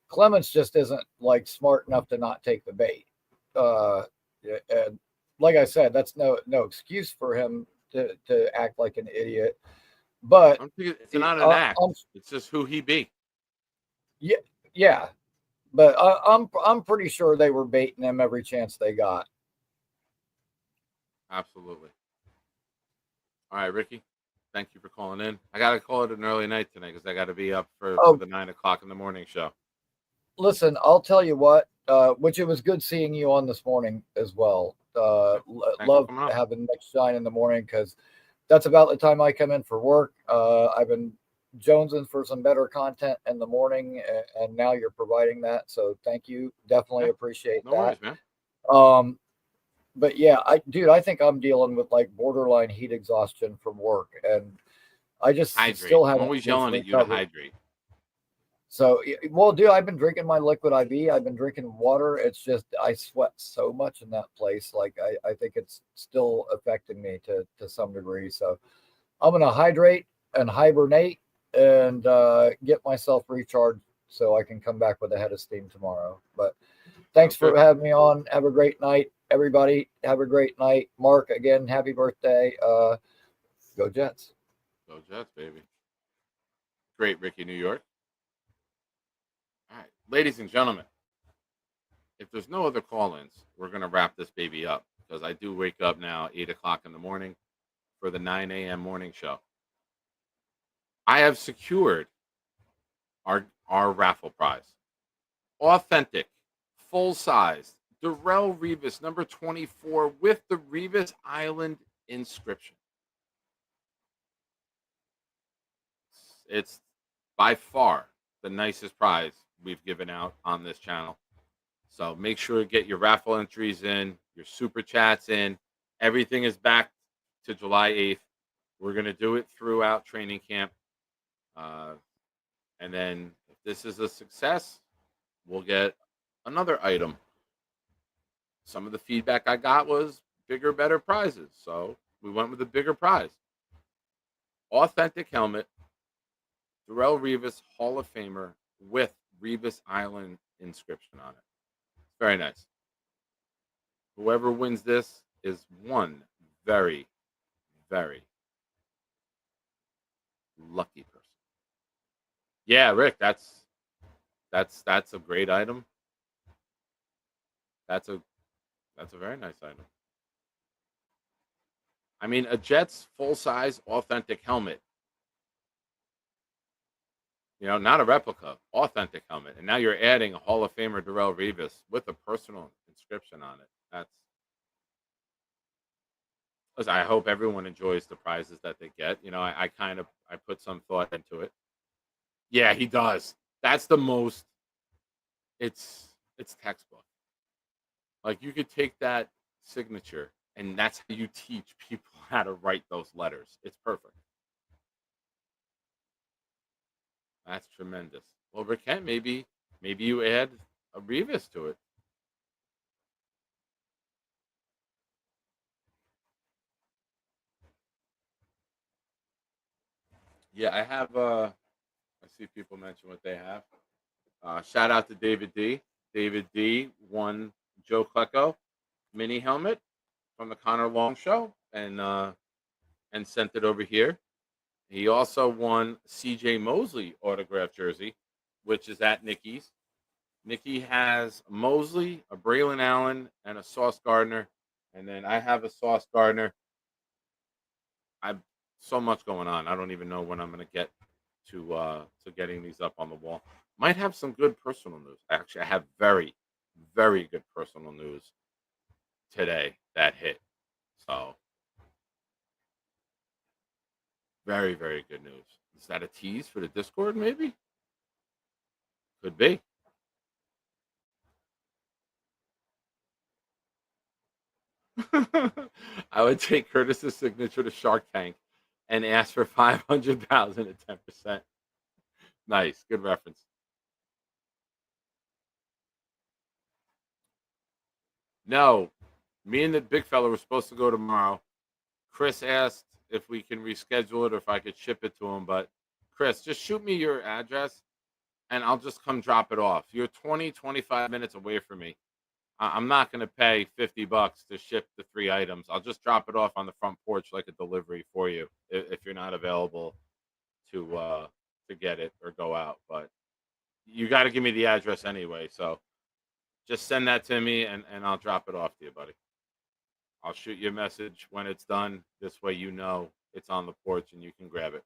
Clemens just isn't like smart enough to not take the bait. And like I said, that's no excuse for him to act like an idiot. But it's not an act. It's just who he be. Yeah. But I'm pretty sure they were baiting him every chance they got. Absolutely. All right, Ricky. Thank you for calling in. I got to call it an early night tonight because I got to be up for the 9 o'clock in the morning show. Listen, I'll tell you what, which it was good seeing you on this morning as well. Love having Nick Shine in the morning because that's about the time I come in for work. I've been jonesing for some better content in the morning, and now you're providing that. So thank you. Definitely appreciate that. No worries, man. But yeah, I think I'm dealing with like borderline heat exhaustion from work, and I just still haven't. I'm always yelling at you to hydrate. So, well, dude, I've been drinking my liquid IV. I've been drinking water. It's just I sweat so much in that place. Like I think it's still affecting me to some degree. So I'm gonna hydrate and hibernate and get myself recharged so I can come back with a head of steam tomorrow. But thanks for having me on. Have a great night, everybody. Have a great night. Mark, again, happy birthday. Go Jets. Go Jets, baby. Great, Ricky, New York. All right, ladies and gentlemen, if there's no other call-ins, we're going to wrap this baby up because I do wake up now 8 o'clock in the morning for the 9 a.m. morning show. I have secured our raffle prize. Authentic, full-size, Darrelle Revis, number 24, with the Revis Island inscription. It's by far the nicest prize we've given out on this channel. So make sure to get your raffle entries in, your super chats in. Everything is back to July 8th. We're going to do it throughout training camp. And then if this is a success, we'll get another item. Some of the feedback I got was bigger, better prizes. So we went with a bigger prize. Authentic helmet, Darrelle Revis Hall of Famer with Revis Island inscription on it. Very nice. Whoever wins this is one very, very lucky person. Yeah, Rick, that's a great item. That's a very nice item. I mean, a Jets full-size authentic helmet. You know, not a replica, authentic helmet. And now you're adding a Hall of Famer Darrelle Revis with a personal inscription on it. Listen, I hope everyone enjoys the prizes that they get. You know, I put some thought into it. Yeah, he does. That's the most, it's textbook. Like you could take that signature and that's how you teach people how to write those letters. It's perfect. That's tremendous. Well, Rick, maybe you add a Revis to it. Yeah, I have. I see people mention what they have. Shout out to David D. David D. won Joe Klecko mini helmet from the Connor Long show and sent it over here. He also won C.J. Mosley autographed jersey, which is at Nikki's. Nikki has Mosley, a Braylon Allen, and a Sauce Gardner. And then I have a Sauce Gardner. I've so much going on. I don't even know when I'm going to get to getting these up on the wall. Might have some good personal news. Actually, I have very, very good personal news today that hit. So, very, very good news. Is that a tease for the Discord, maybe? Could be. I would take Curtis's signature to Shark Tank and ask for 500,000 at 10%. Nice. Good reference. No, me and the big fella were supposed to go tomorrow. Chris asked if we can reschedule it or if I could ship it to him. But Chris, just shoot me your address and I'll just come drop it off. You're 25 minutes away from me. I'm not going to pay $50 to ship the 3 items. I'll just drop it off on the front porch like a delivery for you if you're not available to get it or go out. But you got to give me the address anyway. So just send that to me and I'll drop it off to you, buddy. I'll shoot you a message when it's done. This way you know it's on the porch and you can grab it.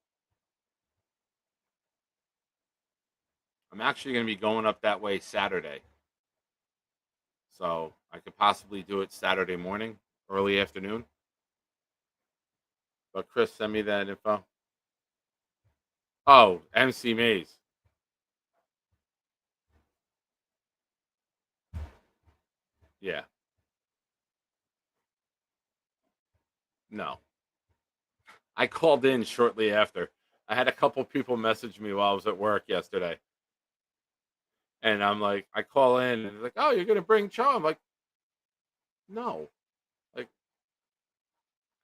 I'm actually going to be going up that way Saturday. So I could possibly do it Saturday morning, early afternoon. But Chris, send me that info. Oh, MC Mays. Yeah. No. I called in shortly after. I had a couple people message me while I was at work yesterday. And I'm like, I call in and they're like, oh, you're going to bring Cho? I'm like, no. Like,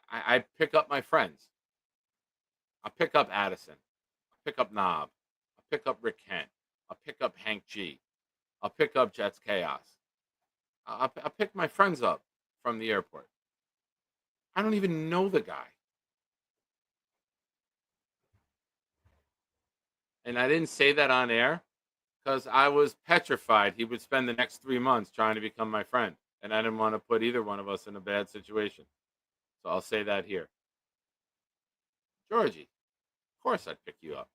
I pick up my friends. I'll pick up Addison. I'll pick up Knob. I'll pick up Rick Kent. I'll pick up Hank G. I'll pick up Jets Chaos. I'll pick my friends up from the airport. I don't even know the guy. And I didn't say that on air because I was petrified he would spend the next 3 months trying to become my friend. And I didn't want to put either one of us in a bad situation. So I'll say that here. Georgie, of course I'd pick you up.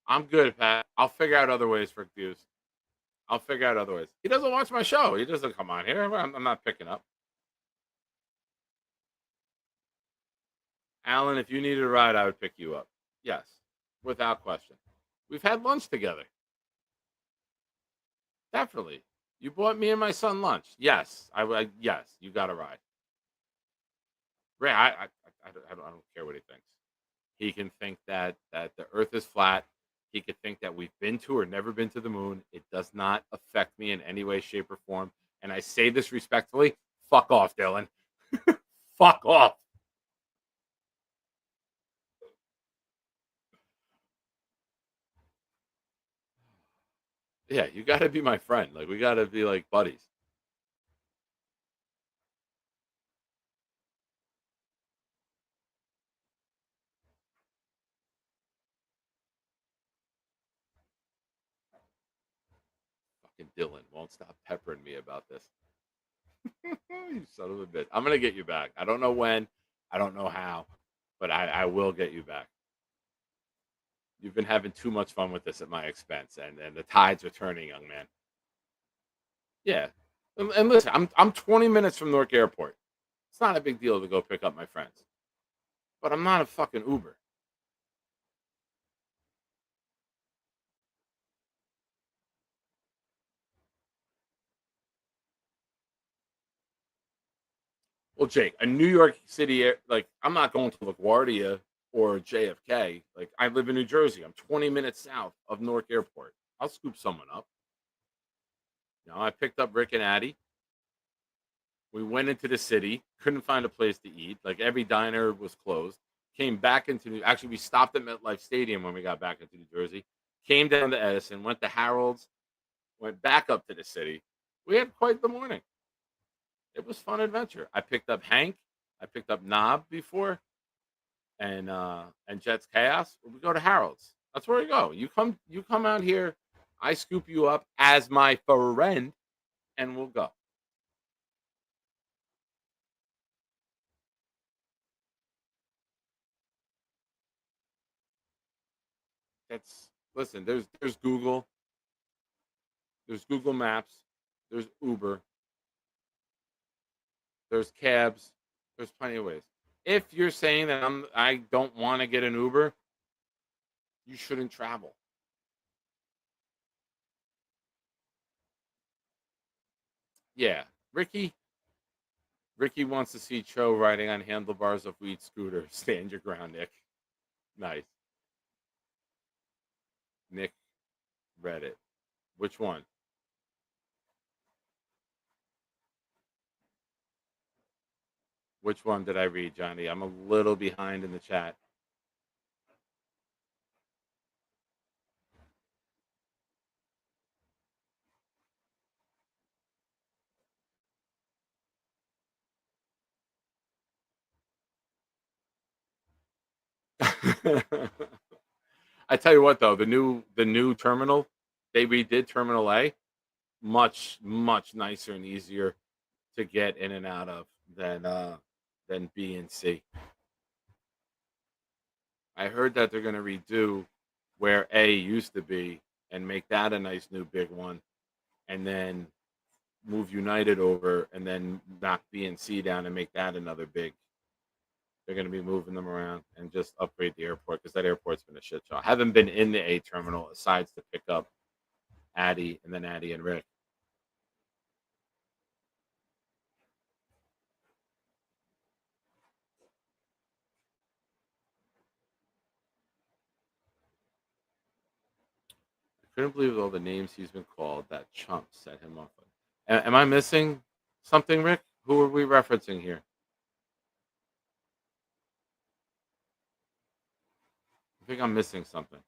I'm good, Pat. I'll figure out other ways for views. I'll figure out other ways. He doesn't watch my show. He doesn't come on here. I'm not picking up. Alan, if you needed a ride, I would pick you up. Yes, without question. We've had lunch together. Definitely. You bought me and my son lunch. Yes, yes, you got a ride. Ray, I don't care what he thinks. He can think that the Earth is flat. He could think that we've been to or never been to the moon. It does not affect me in any way, shape, or form. And I say this respectfully. Fuck off, Dylan. Fuck off. Yeah, you got to be my friend. Like, we got to be like buddies. Fucking Dylan won't stop peppering me about this. You son of a bitch. I'm going to get you back. I don't know when. I don't know how. But I will get you back. You've been having too much fun with this at my expense. And the tides are turning, young man. Yeah. And listen, I'm 20 minutes from Newark Airport. It's not a big deal to go pick up my friends. But I'm not a fucking Uber. Well, Jake, a New York City, like, I'm not going to LaGuardia or JFK. Like, I live in New Jersey. I'm 20 minutes south of Newark Airport. I'll scoop someone up. You know, I picked up Rick and Addie. We went into the city, couldn't find a place to eat. Like, every diner was closed. Came back into actually, we stopped at MetLife Stadium when we got back into New Jersey. Came down to Edison, went to Harold's, went back up to the city. We had quite the morning. It was fun adventure. I picked up Hank. I picked up Knob before, and Jets Chaos. We go to Harold's. That's where we go. You come out here. I scoop you up as my friend, and we'll go. Listen. There's Google. There's Google Maps. There's Uber. There's cabs. There's plenty of ways. If you're saying that I don't want to get an Uber, you shouldn't travel. Yeah, Ricky wants to see Cho riding on handlebars of weed scooter. Stand your ground, Nick. Nice. Nick read it. Which one? Which one did I read, Johnny? I'm a little behind in the chat. I tell you what, though, the new terminal, they redid Terminal A, much nicer and easier to get in and out of than B and C. I heard that they're going to redo where A used to be and make that a nice new big one, and then move United over and then knock B and C down and make that another big. They're going to be moving them around and just upgrade the airport because that airport's been a shit show. I haven't been in the A terminal aside to pick up Addie and then Addie and Rick. I couldn't believe all the names he's been called. That chump set him up. Am I missing something, Rick? Who are we referencing here? I think I'm missing something.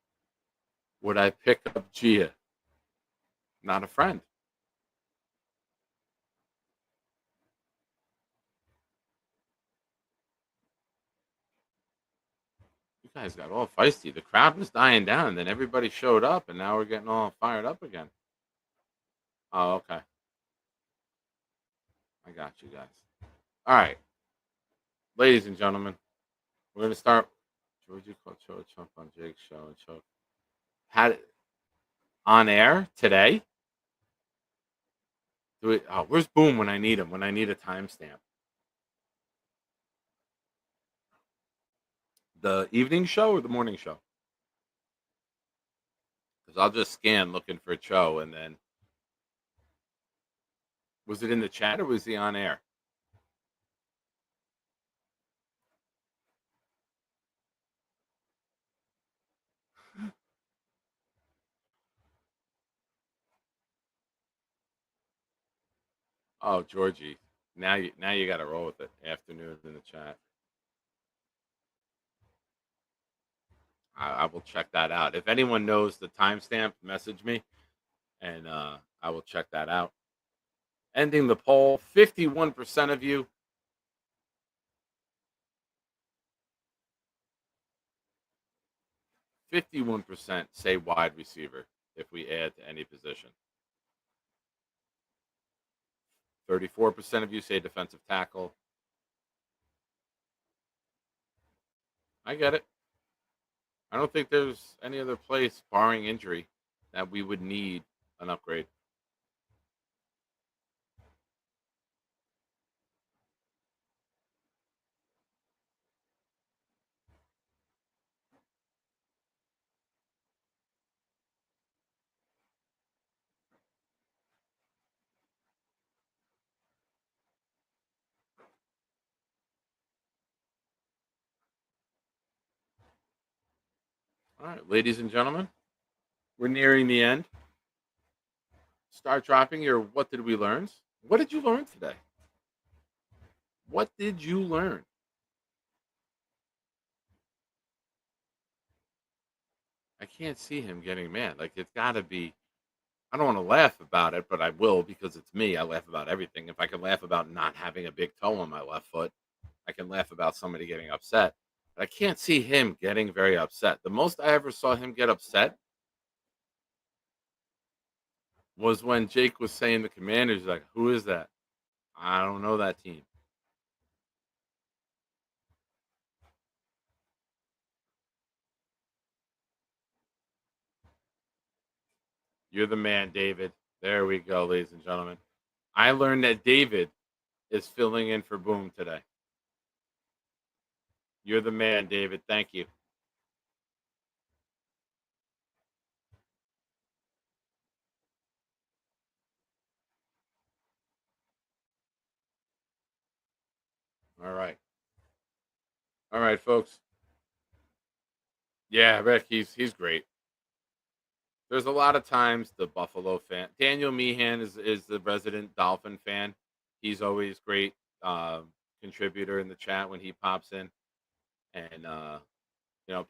Would I pick up Gia? Not a friend. You guys got all feisty. The crowd was dying down, and then everybody showed up, and now we're getting all fired up again. Oh, okay. I got you guys. All right. Ladies and gentlemen, we're going to start. Georgie called Cho Chump on Jake's show and Cho had it on air today. Where's Boom when I need him? When I need a timestamp. The evening show or the morning show? Because I'll just scan looking for Cho, and then was it in the chat or was he on air? Oh, Georgie. Now you got to roll with it. Afternoon in the chat. I will check that out. If anyone knows the timestamp, message me, and I will check that out. Ending the poll, 51% of you. 51% say wide receiver if we add to any position. 34% of you say defensive tackle. I get it. I don't think there's any other place, barring injury, that we would need an upgrade. All right, ladies and gentlemen, we're nearing the end. Start dropping your what did we learn? What did you learn today? What did you learn? I can't see him getting mad. Like, it's got to be. I don't want to laugh about it, but I will because it's me. I laugh about everything. If I can laugh about not having a big toe on my left foot, I can laugh about somebody getting upset. But I can't see him getting very upset. The most I ever saw him get upset was when Jake was saying the Commanders, like, who is that? I don't know that team. You're the man, David. There we go, ladies and gentlemen. I learned that David is filling in for Boom today. You're the man, David. Thank you. All right. All right, folks. Yeah, Rick, he's great. There's a lot of times the Buffalo fan, Daniel Meehan is the resident Dolphin fan. He's always great contributor in the chat when he pops in. And,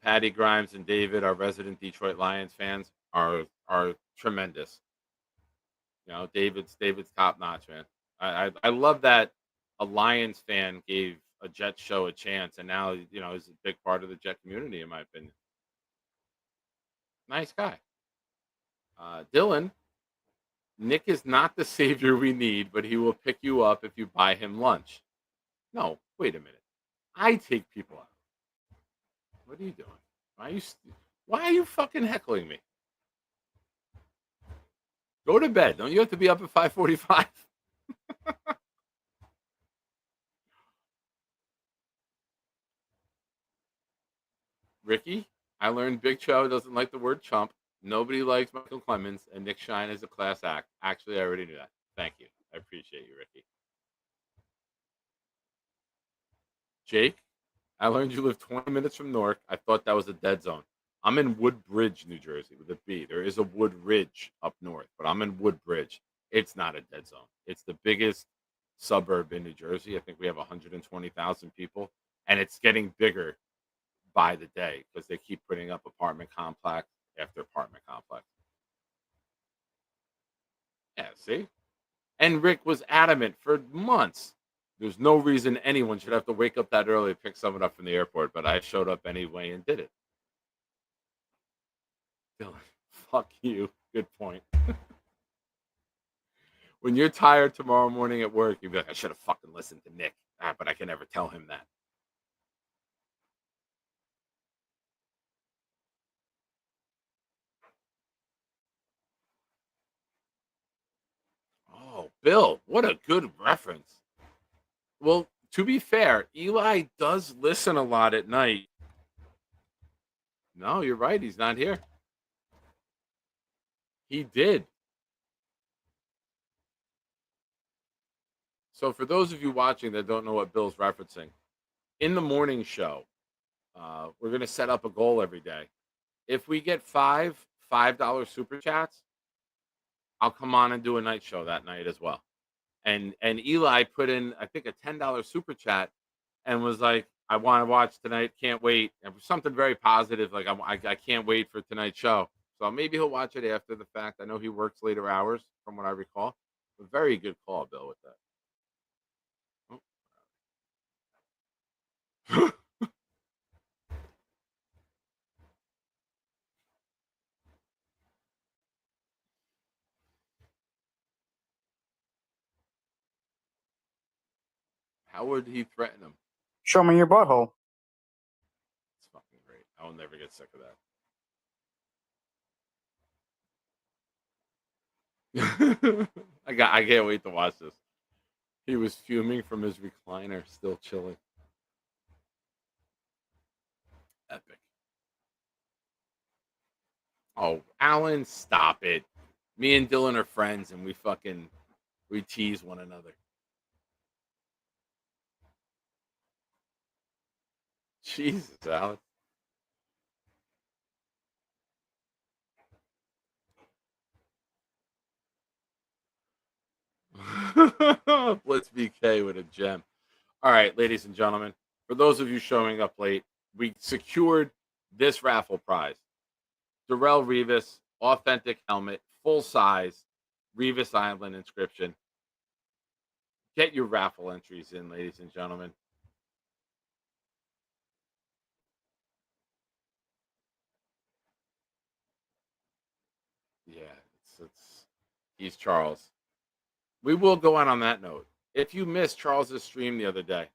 Patty Grimes and David, our resident Detroit Lions fans, are tremendous. David's top notch, man. I love that a Lions fan gave a Jet show a chance, and now, is a big part of the Jet community, in my opinion. Nice guy. Dylan, Nick is not the savior we need, but he will pick you up if you buy him lunch. No, wait a minute. I take people out. What are you doing? Why are you fucking heckling me? Go to bed. Don't you have to be up at 5:45? Ricky, I learned Big Cho doesn't like the word chump. Nobody likes Michael Clemens, and Nick Shine is a class act. Actually, I already knew that. Thank you. I appreciate you, Ricky. Jake, I learned you live 20 minutes from Newark. I thought that was a dead zone. I'm in Woodbridge, New Jersey, with a B. There is a Woodridge up north, but I'm in Woodbridge. It's not a dead zone. It's the biggest suburb in New Jersey. I think we have 120,000 people, and it's getting bigger by the day because they keep putting up apartment complex after apartment complex. Yeah, see? And Rick was adamant for months. There's no reason anyone should have to wake up that early to pick someone up from the airport, but I showed up anyway and did it. Dylan, fuck you. Good point. When you're tired tomorrow morning at work, you'll be like, I should have fucking listened to Nick. But I can never tell him that. Oh, Bill, what a good reference. Well, to be fair, Eli does listen a lot at night. No, you're right. He's not here. He did. So for those of you watching that don't know what Bill's referencing, in the morning show, we're going to set up a goal every day. If we get $5 super chats, I'll come on and do a night show that night as well. And Eli put in, I think, a $10 super chat and was like, I want to watch tonight. Can't wait. And something very positive. Like, I can't wait for tonight's show. So maybe he'll watch it after the fact. I know he works later hours from what I recall. A very good call, Bill, with that. Oh. How would he threaten him? Show me your butthole. It's fucking great. I will never get sick of that. I can't wait to watch this. He was fuming from his recliner, still chilling. Epic. Oh, Alan, stop it. Me and Dylan are friends, and we tease one another. Jesus, Alan. Blitz BK with a gem. All right, ladies and gentlemen, for those of you showing up late, we secured this raffle prize. Darrelle Revis, authentic helmet, full size, Revis Island inscription. Get your raffle entries in, ladies and gentlemen. Yeah, he's Charles. We will go out on that note. If you missed Charles's stream the other day,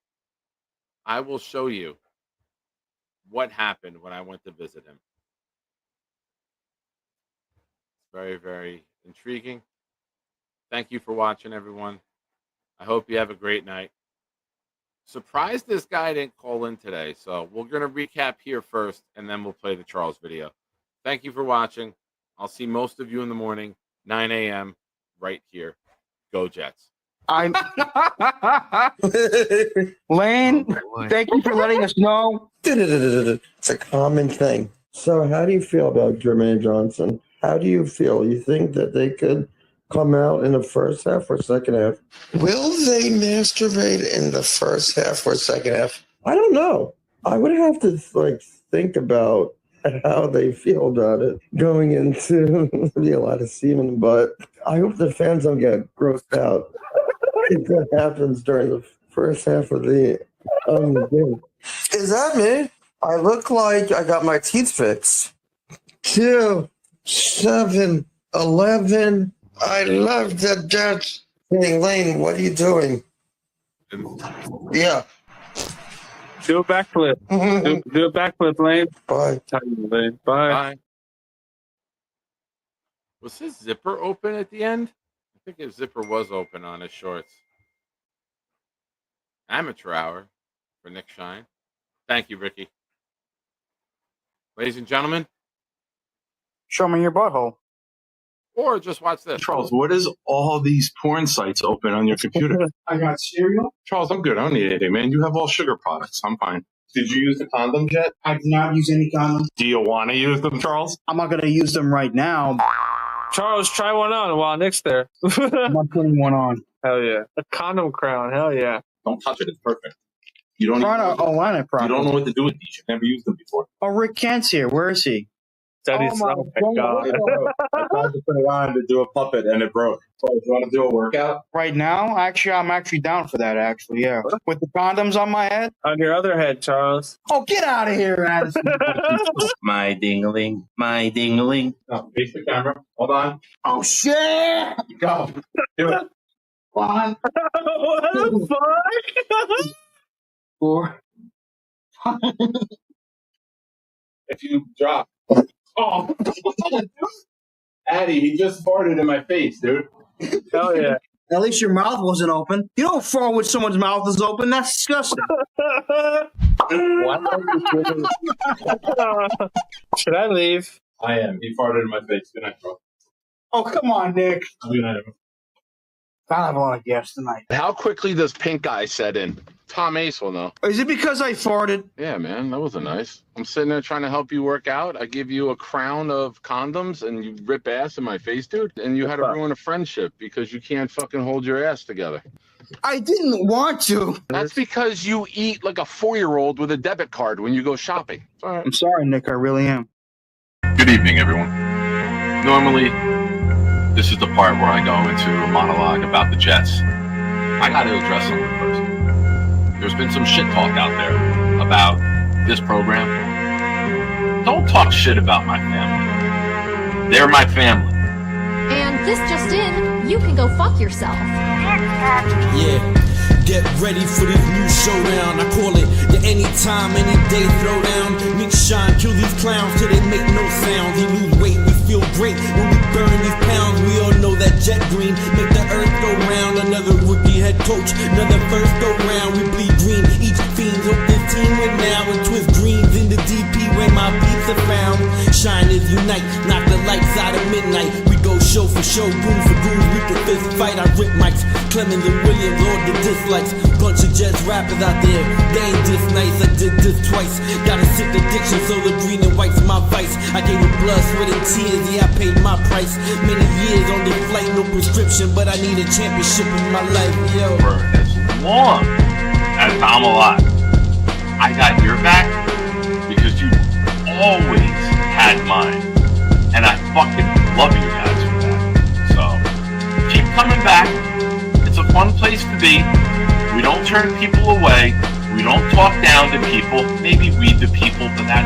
I will show you what happened when I went to visit him. It's very, very intriguing. Thank you for watching, everyone. I hope you have a great night. Surprised this guy didn't call in today, so we're going to recap here first, and then we'll play the Charles video. Thank you for watching. I'll see most of you in the morning, 9 a.m., right here. Go Jets. Lane, thank you for letting us know. It's a common thing. So how do you feel about Jermaine Johnson? How do you feel? You think that they could come out in the first half or second half? Will they masturbate in the first half or second half? I don't know. I would have to think about how they feel about it going into be a lot of semen, but I hope the fans don't get grossed out if that happens during the first half of the game. Is that me? I look like I got my teeth fixed. 2, 7, 11. I love the Jets. Hey, Lane, what are you doing? Yeah. Do a backflip. Do a backflip, Lane. Bye. Lane. Bye. Bye. Was his zipper open at the end? I think his zipper was open on his shorts. Amateur hour for Nick Shine. Thank you, Ricky. Ladies and gentlemen, Show me your butthole. or just watch this. Charles, what is all these porn sites open on your computer? I got cereal. Charles, I'm good. I don't need anything, man. You have all sugar products. I'm fine. Did you use the condoms yet? I did not use any condoms. Do you want to use them, Charles? I'm not gonna use them right now. Charles, try one on while Nick's there. I'm not putting one on. Hell yeah. A condom crown. Hell yeah. Don't touch it. It's perfect. You don't. Trying even to align it you properly. don't know what to do with these. You've never used them before. Oh, Rick Kent's here. Where is he? Daddy's Oh my God. I tried to put it on to do a puppet and it broke. So you want to do a workout? Right now, I'm actually down for that. Actually, yeah. With the condoms on my head. On your other head, Charles. Oh, get out of here, Addison. My ding-a-ling. My ding-a-ling. Oh, face the camera. Hold on. Oh shit! Go. Do it. 1, What the fuck? 4. If you drop. Oh, Addie, he just farted in my face, dude. Hell yeah. At least your mouth wasn't open. You don't fart when someone's mouth is open. That's disgusting. Should I leave? I am. He farted in my face. Good night, bro. Oh, come on, Nick. Good night. I have a lot of guests tonight. How quickly does pink eye set in? Tom Ace will know. Is it because I farted? Yeah, man, that wasn't nice. I'm sitting there trying to help you work out. I give you a crown of condoms and you rip ass in my face, dude. And you had to ruin a friendship because you can't fucking hold your ass together. I didn't want to. That's because you eat like a 4-year-old with a debit card when you go shopping. All right. I'm sorry, Nick. I really am. Good evening, everyone. Normally, this is the part where I go into a monologue about the Jets. I got to address something first. There's been some shit talk out there about this program. Don't talk shit about my family. They're my family. And this just in, you can go fuck yourself. Yeah, get ready for this new showdown. I call it the anytime, any day throwdown. Nick Shine, kill these clowns till they make no sound. We lose weight, we feel great when we burn these pounds. We all know that jet green make the earth go round. Another rookie head coach, another first go round. We bleed green, each fiend hope this team win now. And twist greens in the DP when my beats are found. Shine is unite, knock the lights out of midnight. We go show for show, goon for goon. We can fist fight, I rip mics. Clemens and Williams, all the dislikes. Bunch of Jets rappers out there, they ain't this nice. I did this twice. Got a sick addiction, so the green and white's my vice. I gave it blood, sweat, and tears. Yeah, I paid my price. Many years on this flight, no prescription, but I need a championship in my life. Yo. For as long as I'm alive, I got your back because you always had mine, and I fucking love you guys for that. So keep coming back. It's a fun place to be. We don't turn people away. We don't talk down to people. Maybe we the people, but that's